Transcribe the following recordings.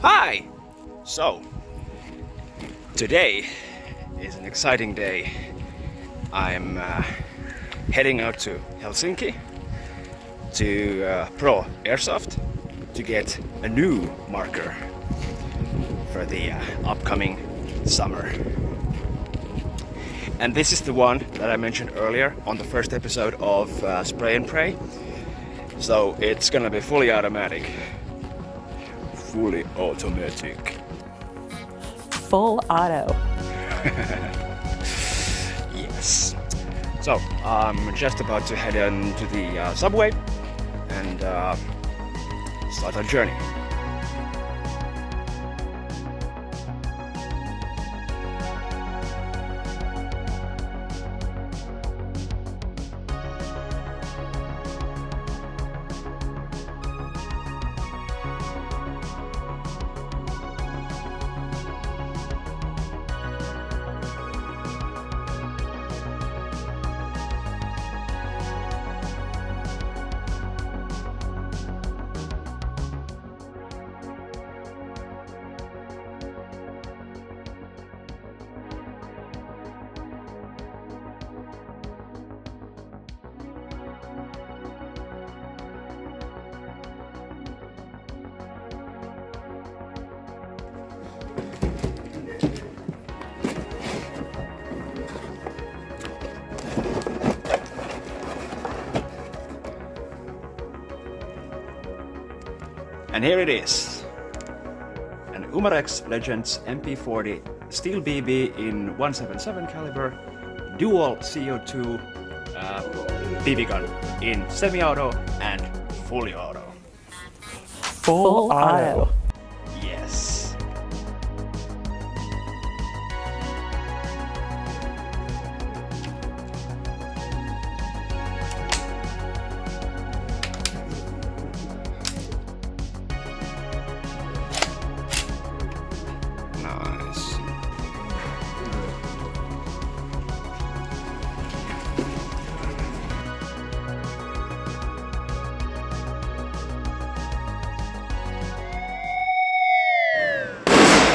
Hi! So, today is an exciting day. I'm heading out to Helsinki to Pro Airsoft to get a new marker for the upcoming summer. And this is the one that I mentioned earlier on the first episode of Spray and Pray. So it's gonna be fully automatic. Fully automatic. Full auto. Yes. So I'm just about to head into the subway and start our journey. And here it is, an Umarex Legends MP40 steel BB in 177 caliber, dual CO2 BB gun in semi-auto and fully auto. Full auto. Yes. Nice.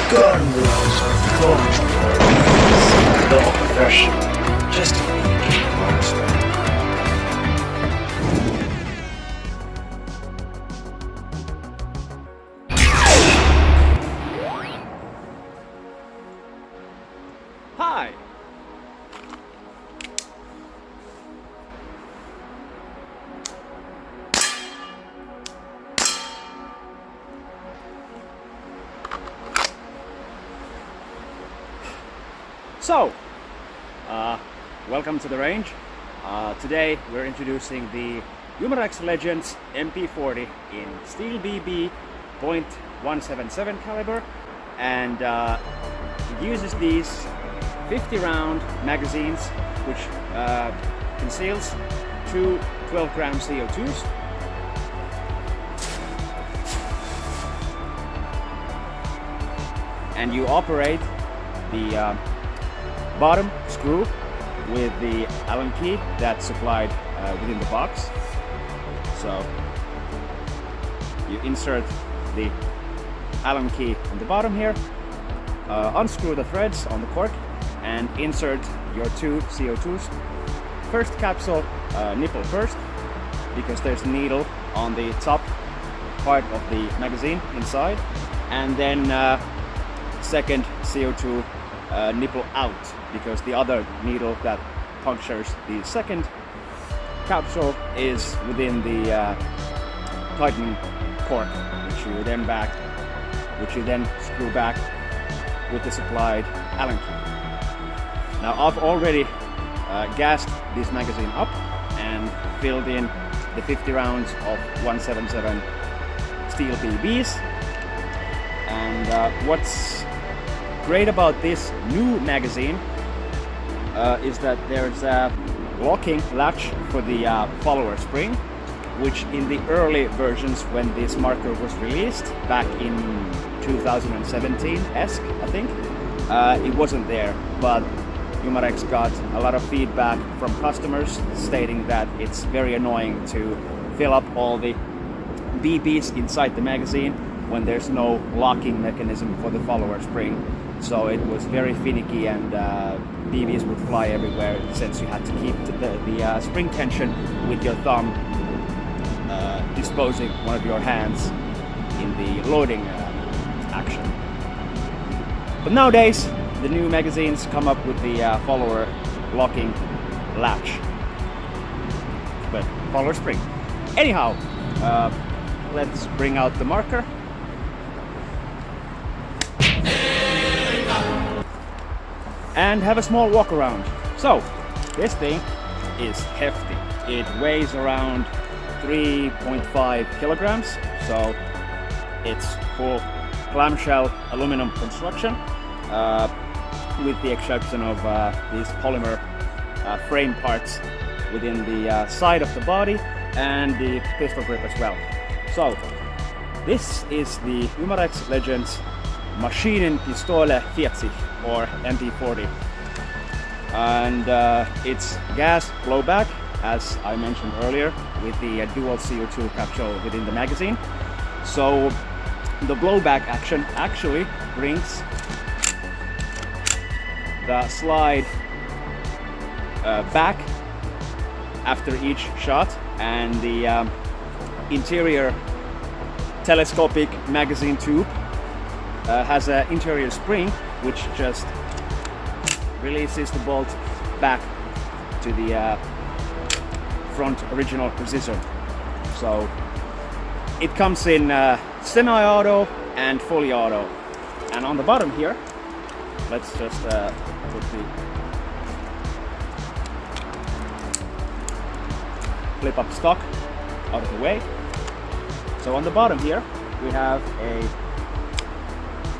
Gun rules are forged for the profession. Just a weekend marksman. Hi! So, welcome to the range. Today we're introducing the Umarex Legends MP40 in steel BB .177 caliber, and it uses these 50 round magazines which conceals two 12-gram CO2s. And you operate the bottom screw with the Allen key that's supplied within the box. So you insert the Allen key on the bottom here, unscrew the threads on the cork, and insert your two CO2s. First capsule nipple first, because there's a needle on the top part of the magazine inside, and then second CO2 nipple out, because the other needle that punctures the second capsule is within the tightening cork, which you then screw back with the supplied Allen key. Now I've already gassed this magazine up and filled in the 50 rounds of 177 steel BBs. And what's great about this new magazine is that there's a locking latch for the follower spring, which in the early versions when this marker was released back in 2017-esque, I think, it wasn't there, but Umarex got a lot of feedback from customers stating that it's very annoying to fill up all the BBs inside the magazine when there's no locking mechanism for the follower spring. So it was very finicky, and BBs would fly everywhere since you had to keep the spring tension with your thumb disposing one of your hands in the loading action. But nowadays, the new magazines come up with the follower locking latch, but follower spring. Anyhow, let's bring out the marker. And have a small walk around. So, this thing is hefty. It weighs around 3.5 kilograms, so it's full clamshell aluminum construction, with the exception of these polymer frame parts within the side of the body and the pistol grip as well. So, this is the Umarex Legends Machinen Pistolen vierzig, or MP40, and it's gas blowback, as I mentioned earlier, with the dual CO2 capsule within the magazine. So the blowback action actually brings the slide back after each shot, and the interior telescopic magazine tube has an interior spring which just releases the bolt back to the front original position. So it comes in semi-auto and fully auto. And on the bottom here, let's just put the flip up stock out of the way. So on the bottom here, we have a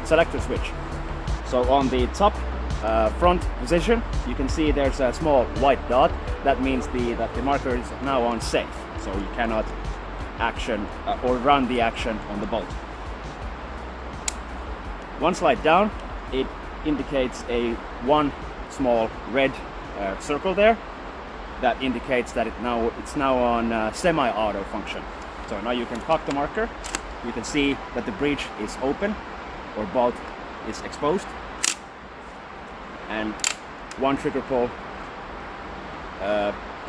selector switch. So on the top front position, you can see there's a small white dot. That means that the marker is now on safe, so you cannot action or run the action on the bolt. One slide down, it indicates one small red circle there. That indicates that it's now on semi-auto function. So now you can cock the marker. You can see that the breech is open, or bolt is exposed, and one trigger pull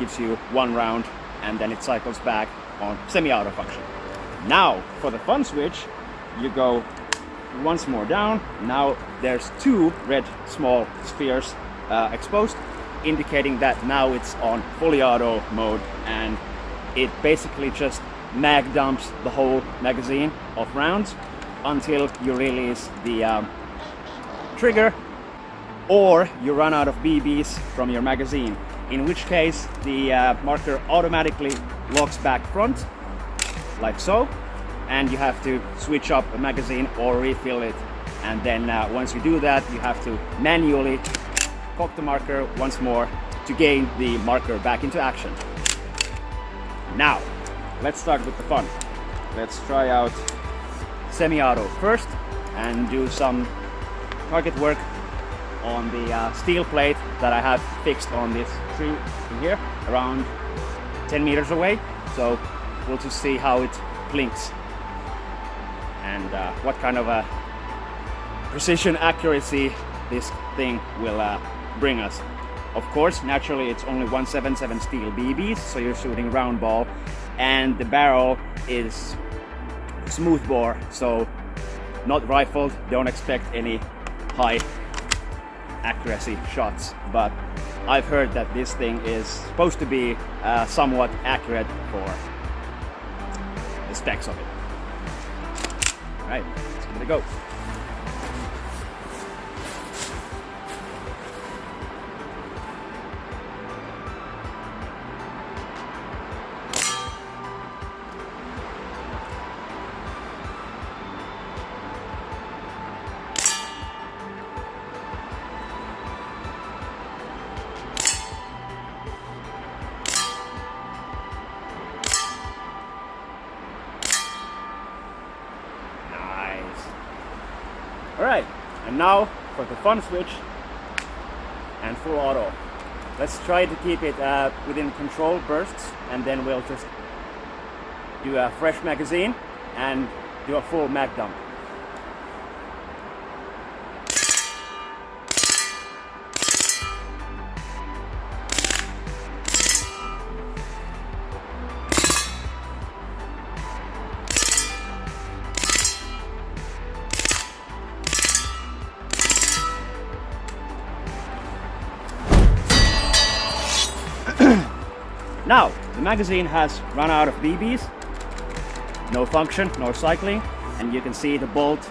gives you one round, and then it cycles back on semi-auto function. Now for the fun switch, you go once more down. Now there's two red small spheres exposed, indicating that now it's on fully auto mode, and it basically just mag dumps the whole magazine of rounds until you release the trigger, or you run out of BBs from your magazine, in which case the marker automatically locks back front, like so, and you have to switch up a magazine or refill it. And then once you do that, you have to manually cock the marker once more to gain the marker back into action. Now, let's start with the fun. Let's try out semi-auto first and do some target work on the steel plate that I have fixed on this tree in here, around 10 meters away. So we'll just see how it blinks and what kind of a precision accuracy this thing will bring us. Of course, naturally it's only 177 steel BBs, so you're shooting round ball, and the barrel is smooth bore, so not rifled. Don't expect any high accuracy shots, but I've heard that this thing is supposed to be somewhat accurate for the specs of it. Alright, let's give it a go. Alright, and now for the fun switch and full auto. Let's try to keep it within controlled bursts, and then we'll just do a fresh magazine and do a full mag dump. Now, the magazine has run out of BBs, no function, no cycling, and you can see the bolt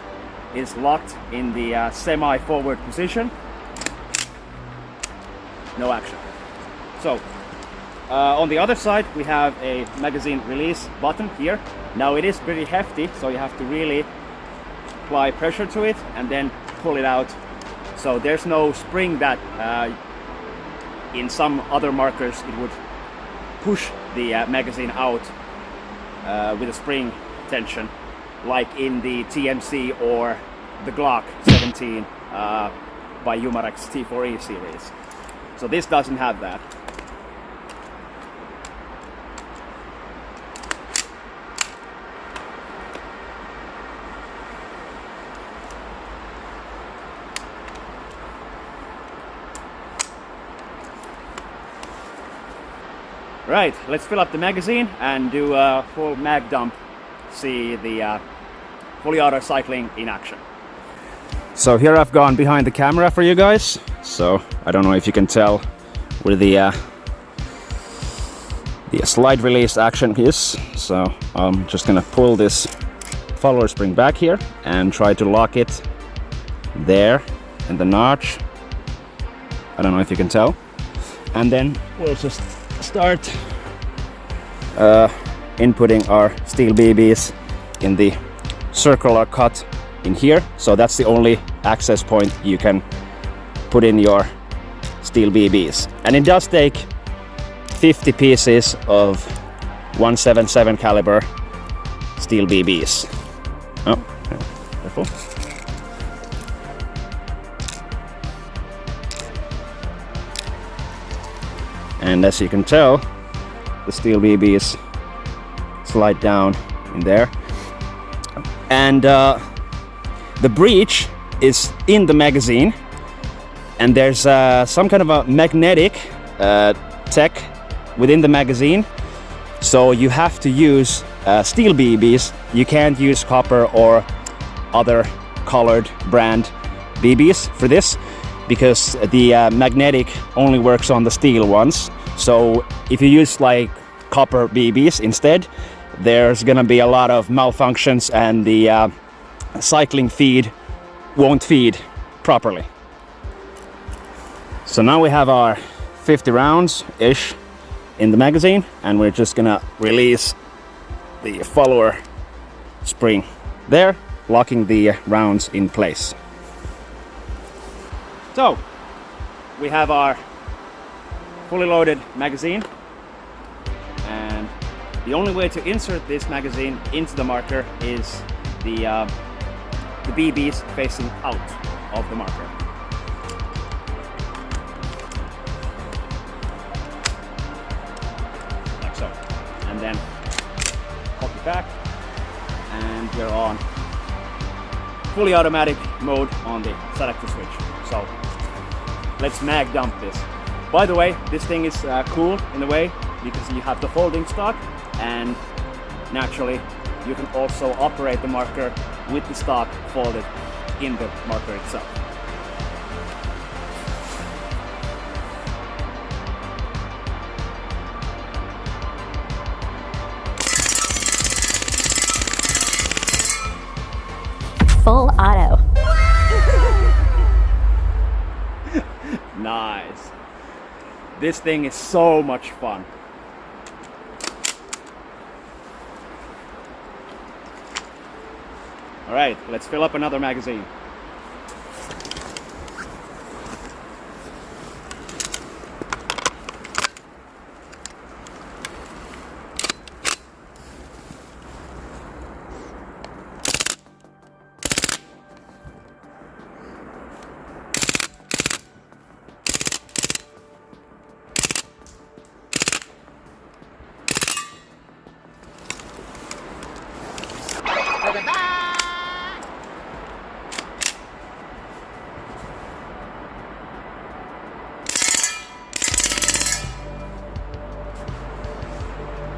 is locked in the semi-forward position. No action. So, on the other side we have a magazine release button here. Now it is pretty hefty, so you have to really apply pressure to it and then pull it out. So there's no spring that in some other markers it would push the magazine out with a spring tension, like in the TMC or the Glock 17 by Umarex T4E series. So this doesn't have that. Right, let's fill up the magazine and do a full mag dump. See the fully auto cycling in action. So here I've gone behind the camera for you guys. So I don't know if you can tell where the slide release action is. So I'm just gonna pull this follower spring back here and try to lock it there in the notch. I don't know if you can tell. And then we'll just start inputting our steel BBs in the circular cut in here. So that's the only access point you can put in your steel BBs. And it does take 50 pieces of 177 caliber steel BBs. Oh, careful. And as you can tell, the steel BBs slide down in there. And the breech is in the magazine, and there's some kind of a magnetic tech within the magazine. So you have to use steel BBs. You can't use copper or other colored brand BBs for this, because the magnetic only works on the steel ones. So if you use like copper BBs instead, there's gonna be a lot of malfunctions and the cycling feed won't feed properly. So now we have our 50 rounds-ish in the magazine, and we're just gonna release the follower spring there, locking the rounds in place. So we have our fully loaded magazine, and the only way to insert this magazine into the marker is the BBs facing out of the marker. Like so. And then pop it back, and we're on fully automatic mode on the selector switch. So let's mag dump this. By the way, this thing is cool in a way because you have the folding stock, and naturally you can also operate the marker with the stock folded in the marker itself. Full auto. Nice. This thing is so much fun. All right, let's fill up another magazine.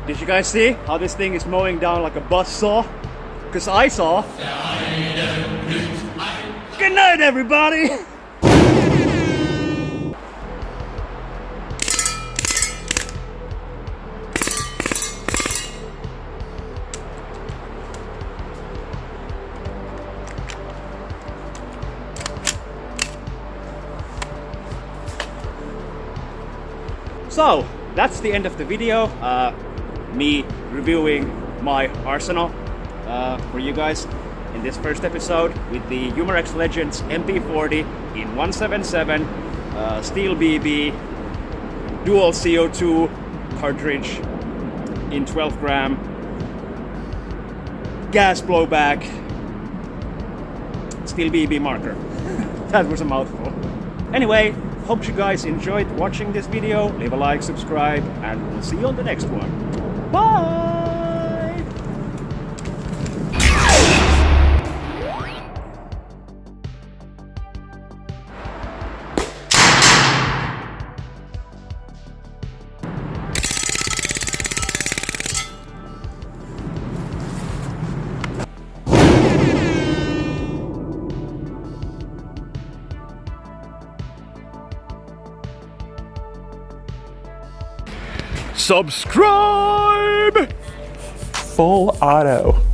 Did you guys see how this thing is mowing down like a buzzsaw? Because I saw. Good night, everybody! So, that's the end of the video. Me reviewing my arsenal for you guys in this first episode with the Umarex Legends MP40 in 177, steel BB, dual CO2 cartridge in 12 gram, gas blowback, steel BB marker. That was a mouthful. Anyway, hope you guys enjoyed watching this video. Leave a like, subscribe, and we'll see you on the next one. Bye! Subscribe! Full auto.